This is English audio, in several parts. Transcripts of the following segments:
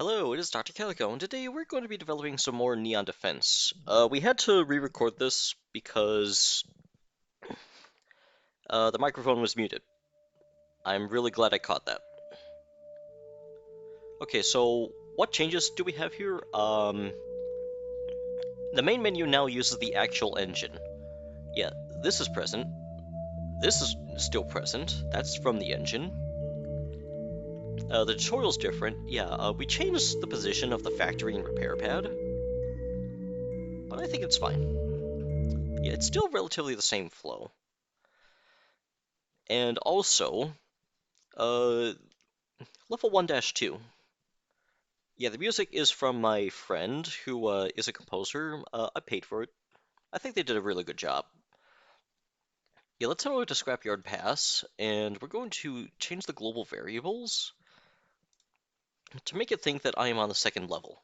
Hello, it is Dr. Calico, and today we're going to be developing some more Neon Defense. We had to re-record this because the microphone was muted. I'm really glad I caught that. Okay, so what changes do we have here? The main menu now uses the actual engine. Yeah, this is present. This is still present. That's from the engine. The tutorial's different. Yeah, we changed the position of the factory and repair pad, but I think it's fine. Yeah, it's still relatively the same flow. And also, uh, level 1-2. Yeah, the music is from my friend who is a composer. I paid for it. I think they did a really good job. Yeah, let's head over to Scrapyard Pass, and we're going to change the global variables to make it think that I am on the second level.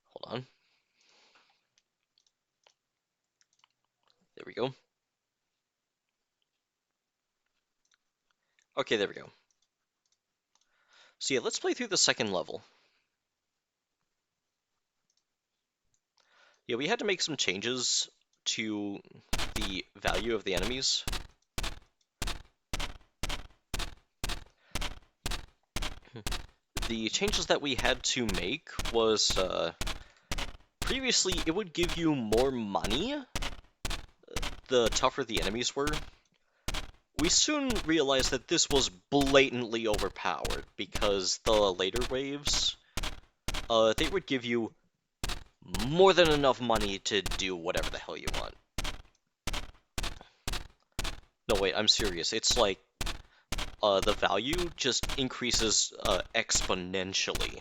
Hold on. There we go. Okay, there we go. So yeah, let's play through the second level. Yeah, we had to make some changes to the value of the enemies. The changes that we had to make was, previously it would give you more money the tougher the enemies were. We soon realized that this was blatantly overpowered because the later waves, they would give you more than enough money to do whatever the hell you want. No, wait, I'm serious. It's like, the value just increases, exponentially.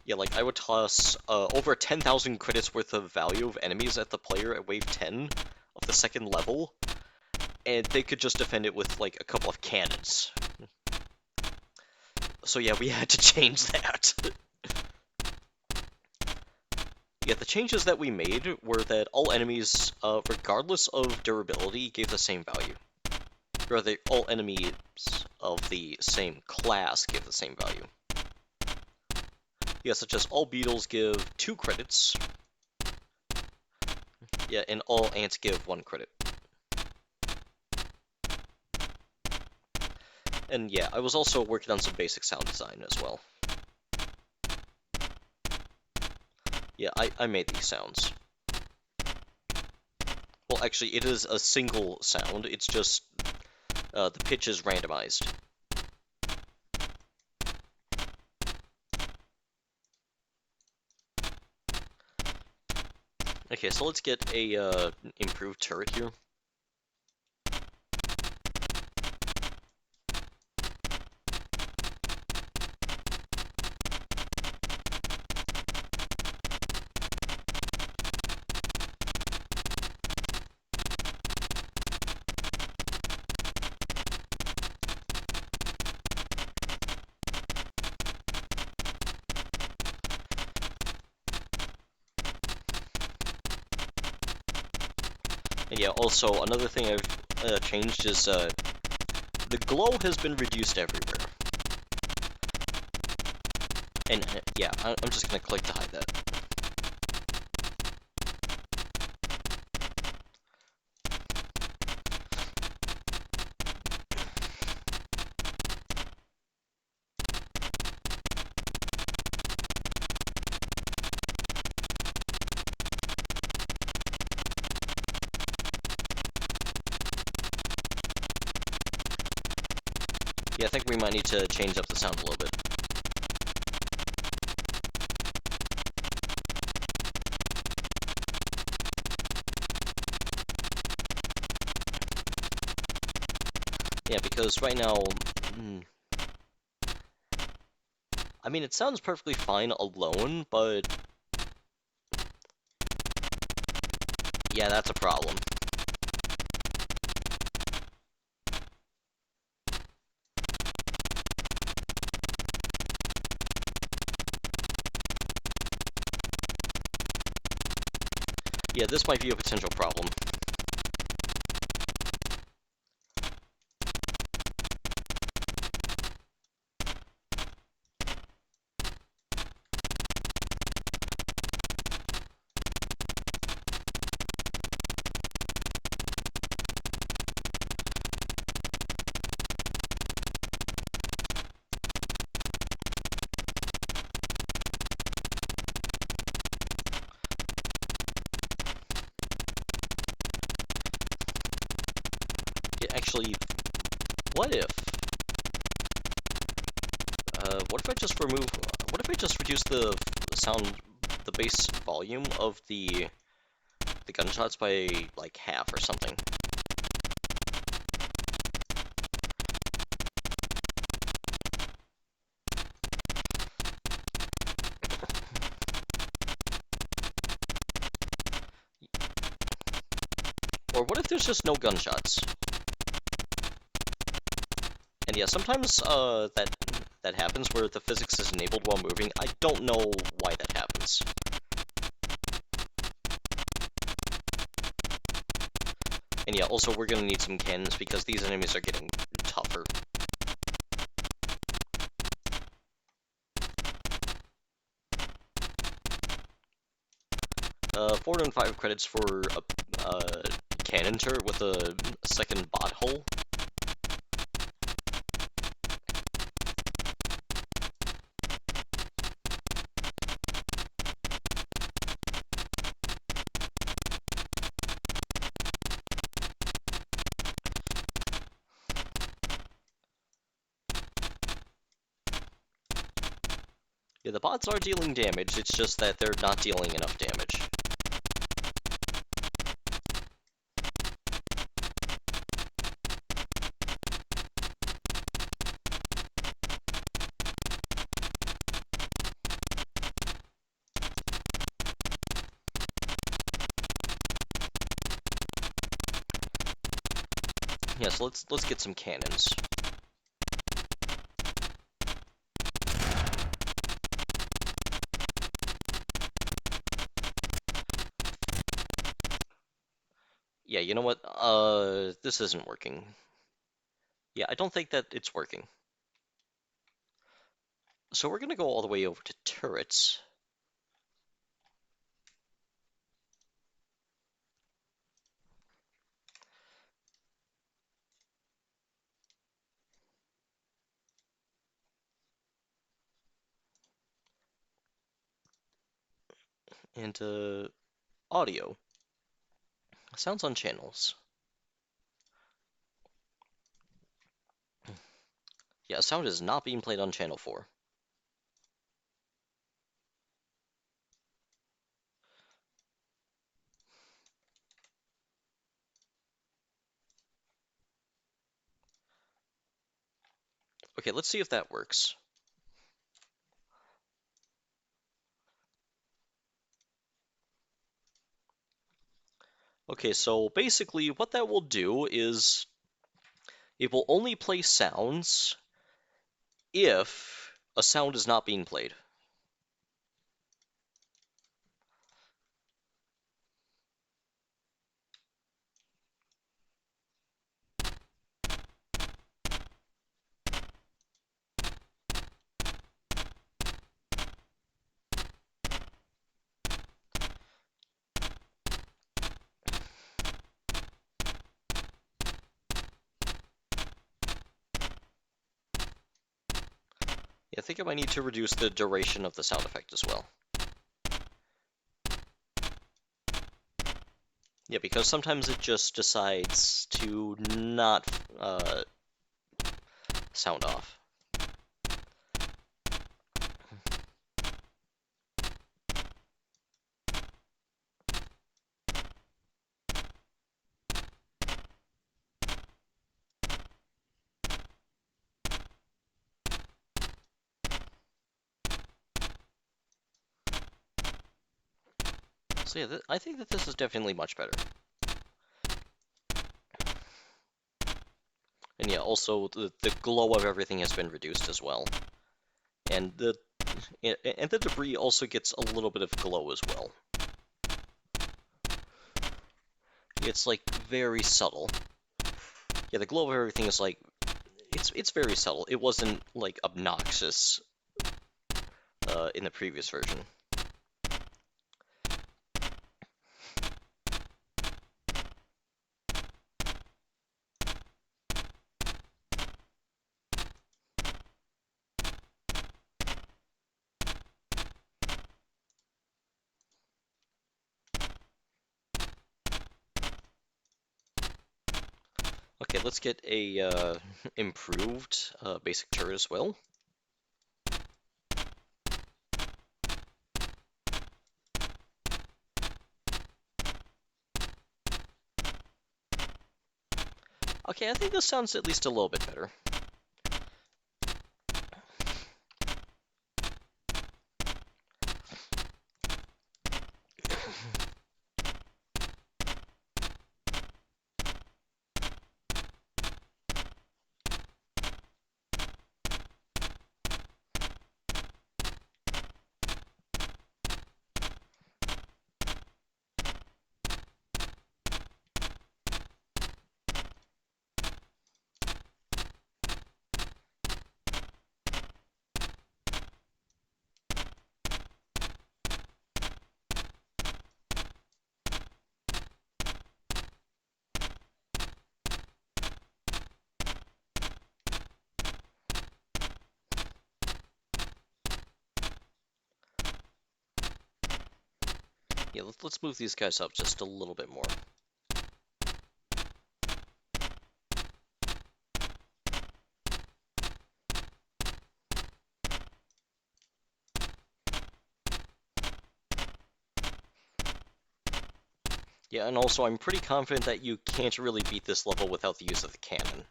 Yeah, like, I would toss, over 10,000 credits worth of value of enemies at the player at wave 10 of the second level, and they could just defend it with, like, a couple of cannons. So yeah, we had to change that. Yeah, the changes that we made were that all enemies, regardless of durability, gave the same value. Or rather, all enemies of the same class give the same value. Yeah, such as all beetles give 2 credits. Yeah, and all ants give 1 credit. And yeah, I was also working on some basic sound design as well. Yeah, I made these sounds. Well, actually, it is a single sound, it's just, the pitch is randomized. Okay, so let's get a, improved turret here. And yeah, also, another thing I've changed is, the glow has been reduced everywhere. And, yeah, I'm just gonna click to hide that. Yeah, I think we might need to change up the sound a little bit. Yeah, because right now, I mean, it sounds perfectly fine alone, but yeah, that's a problem. Yeah, this might be a potential problem. Actually, what if? What if I just remove? What if I just reduce the sound, the bass volume of the gunshots by like half or something? Or what if there's just no gunshots? And yeah, sometimes that happens where the physics is enabled while moving. I don't know why that happens. And yeah, also we're gonna need some cannons because these enemies are getting tougher. 405 credits for a cannon turret with a second bot hull. Yeah, the bots are dealing damage, it's just that they're not dealing enough damage. Yeah, so let's get some cannons. Yeah, you know what? This isn't working. Yeah, I don't think that it's working. So we're gonna go all the way over to turrets. And audio. Sounds on channels. Yeah, sound is not being played on channel 4. Okay, let's see if that works. Okay, so basically what that will do is it will only play sounds if a sound is not being played. Yeah, I think I might need to reduce the duration of the sound effect as well. Yeah, because sometimes it just decides to not sound off. So yeah, I think that this is definitely much better. And yeah, also the glow of everything has been reduced as well. And the debris also gets a little bit of glow as well. It's like very subtle. Yeah, the glow of everything is like it's very subtle. It wasn't like obnoxious in the previous version. Okay, let's get a improved basic turret as well. Okay, I think this sounds at least a little bit better. Yeah, let's move these guys up just a little bit more. Yeah, and also I'm pretty confident that you can't really beat this level without the use of the cannon,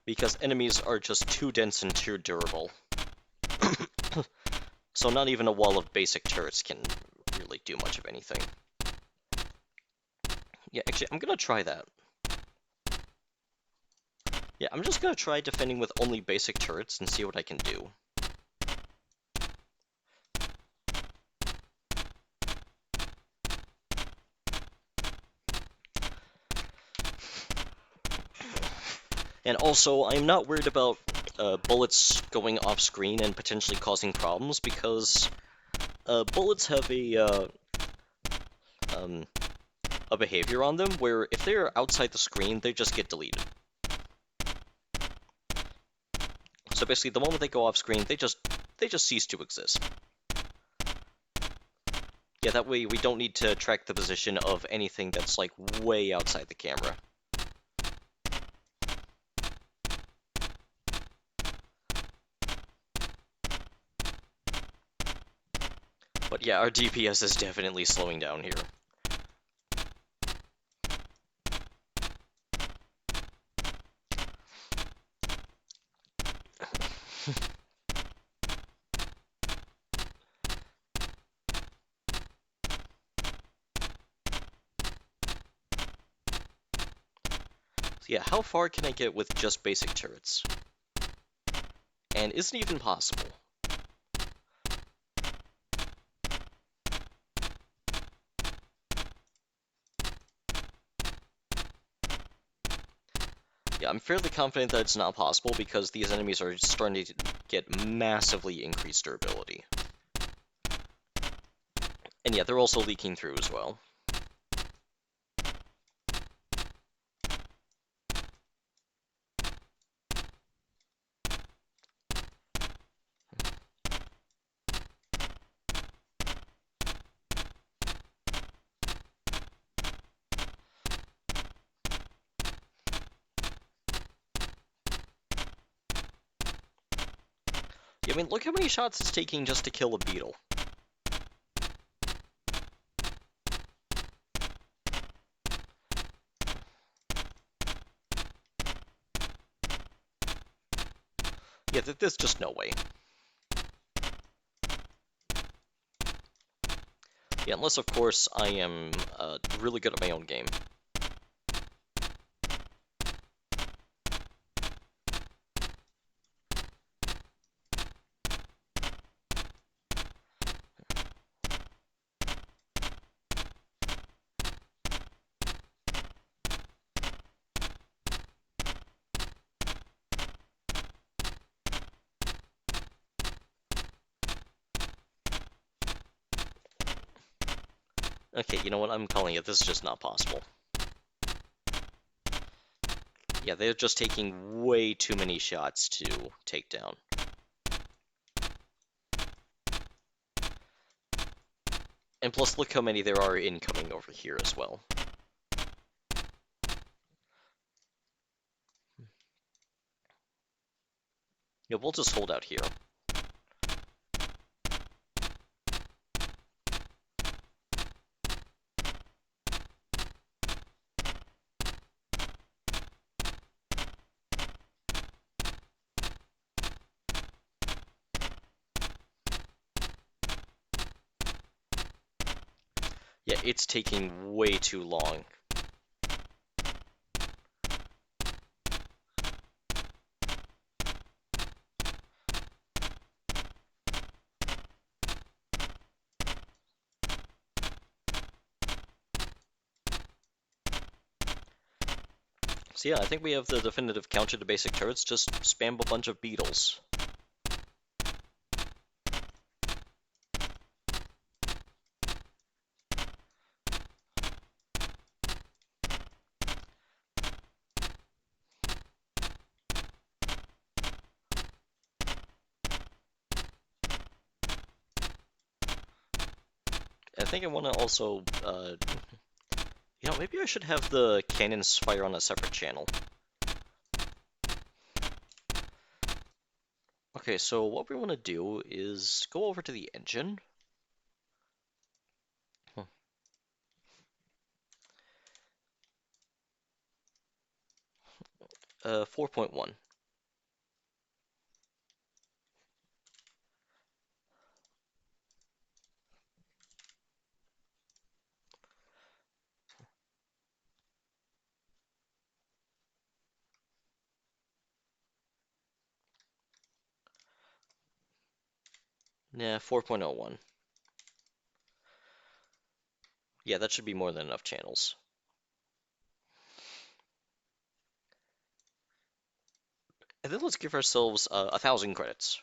because enemies are just too dense and too durable. So not even a wall of basic turrets can really do much of anything. Yeah, actually, I'm gonna try that. Yeah, I'm just gonna try defending with only basic turrets and see what I can do. And also, I'm not worried about bullets going off screen and potentially causing problems, because bullets have um, a behavior on them where if they're outside the screen, they just get deleted. So basically, the moment they go off screen, they just cease to exist. Yeah, that way we don't need to track the position of anything that's like way outside the camera. But yeah, our DPS is definitely slowing down here. So yeah, how far can I get with just basic turrets? And isn't even possible. Yeah, I'm fairly confident that it's not possible because these enemies are starting to get massively increased durability. And yeah, they're also leaking through as well. Yeah, I mean, look how many shots it's taking just to kill a beetle. Yeah, there's just no way. Yeah, unless, of course, I am really good at my own game. Okay, you know what? I'm calling it. This is just not possible. Yeah, they're just taking way too many shots to take down. And plus, look how many there are incoming over here as well. Yeah, we'll just hold out here. Yeah, it's taking way too long. So yeah, I think we have the definitive counter to basic turrets. Just spam a bunch of beetles. I think I want to also, maybe I should have the cannons fire on a separate channel. Okay, so what we want to do is go over to the engine. 4.1. Nah, 4.01. Yeah, that should be more than enough channels. And then let's give ourselves 1,000 credits.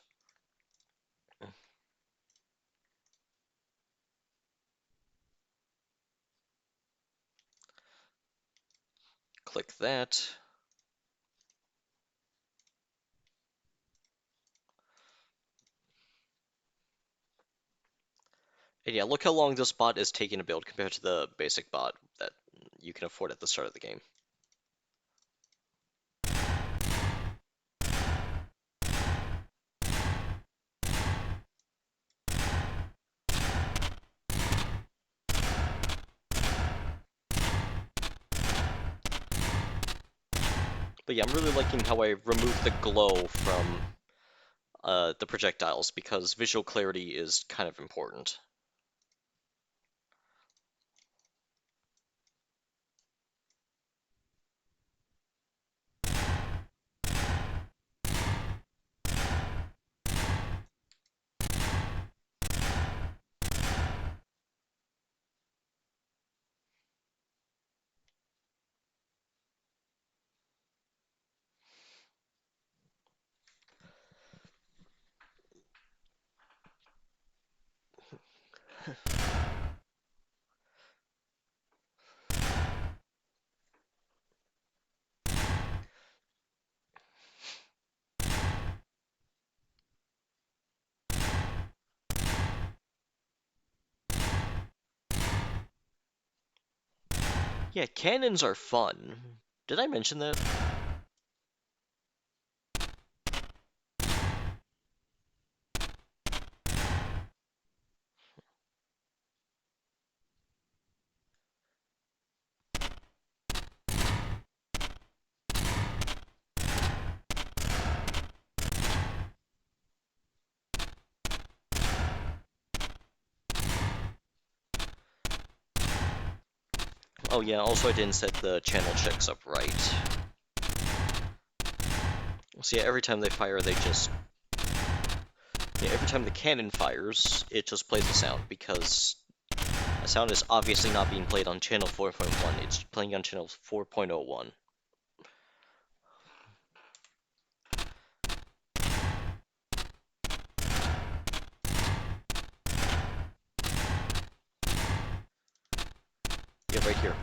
Click that. And yeah, look how long this bot is taking to build compared to the basic bot that you can afford at the start of the game. But yeah, I'm really liking how I removed the glow from the projectiles because visual clarity is kind of important. Yeah, cannons are fun. Did I mention that? Oh yeah, also I didn't set the channel checks up right. So yeah, every time they fire, they just... Yeah, every time the cannon fires, it just plays the sound, because the sound is obviously not being played on channel 4.1, it's playing on channel 4.01. Yeah, right here.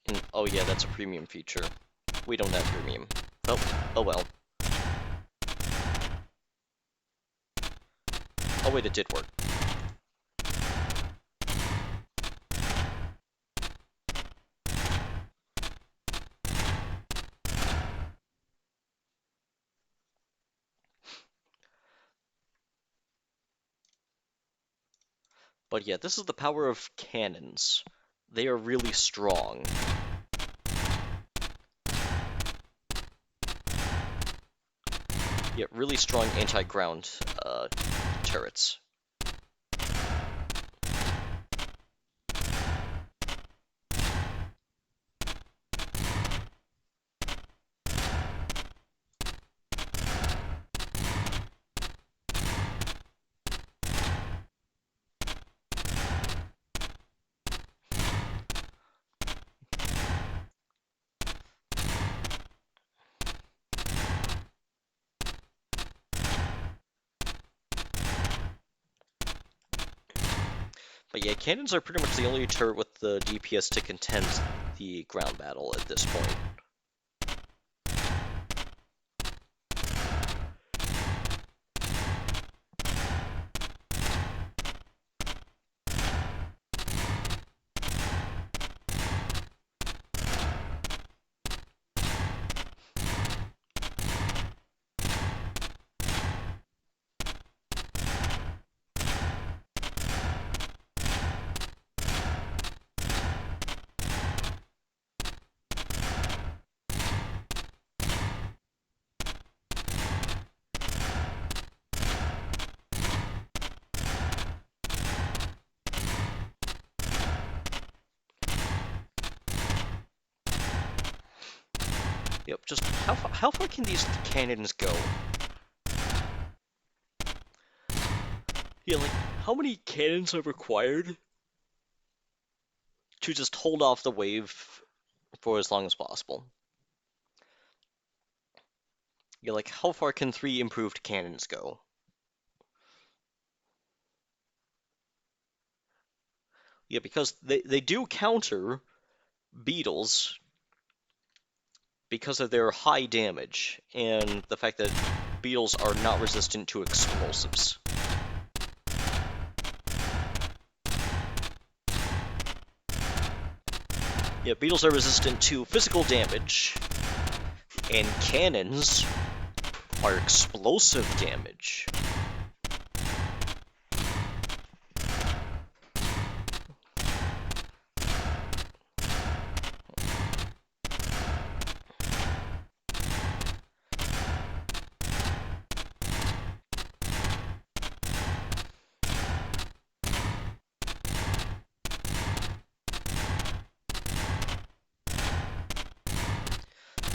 And, oh yeah, that's a premium feature. We don't have premium. Oh well. Oh wait, it did work. But yeah, this is the power of cannons. They are really strong. Yeah, really strong anti-ground turrets. But yeah, cannons are pretty much the only turret with the DPS to contend the ground battle at this point. Yep, just how far can these cannons go? Yeah, like, how many cannons are required to just hold off the wave for as long as possible? Yeah, like, how far can 3 improved cannons go? Yeah, because they do counter beetles because of their high damage and the fact that beetles are not resistant to explosives. Yeah, beetles are resistant to physical damage, and cannons are explosive damage.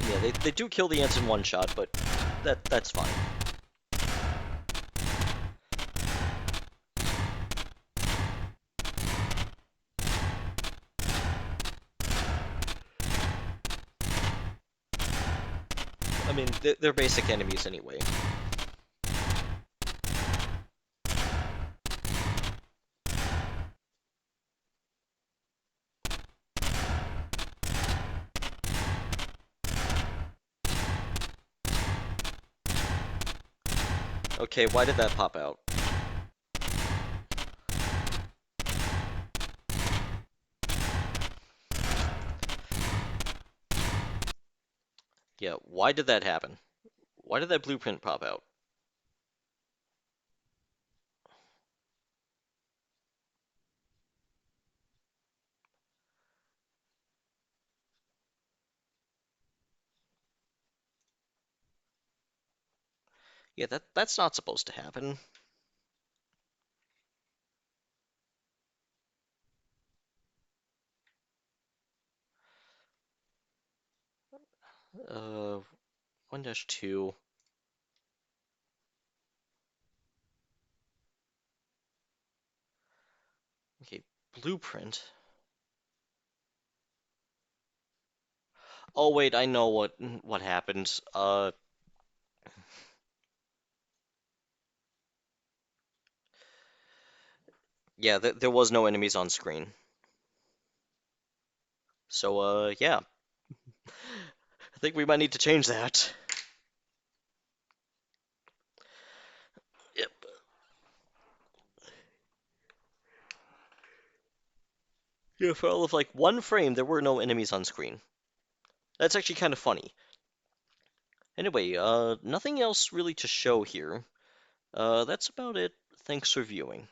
Yeah, they do kill the ants in one shot, but that's fine. I mean, they're basic enemies anyway. Okay, why did that pop out? Yeah, why did that happen? Why did that blueprint pop out? Yeah, that's not supposed to happen. Uh, 1-2. Okay, blueprint. Oh wait, I know what happened. Yeah, there was no enemies on screen. So, yeah. I think we might need to change that. Yep. Yeah, for all of like one frame, there were no enemies on screen. That's actually kind of funny. Anyway, nothing else really to show here. That's about it. Thanks for viewing.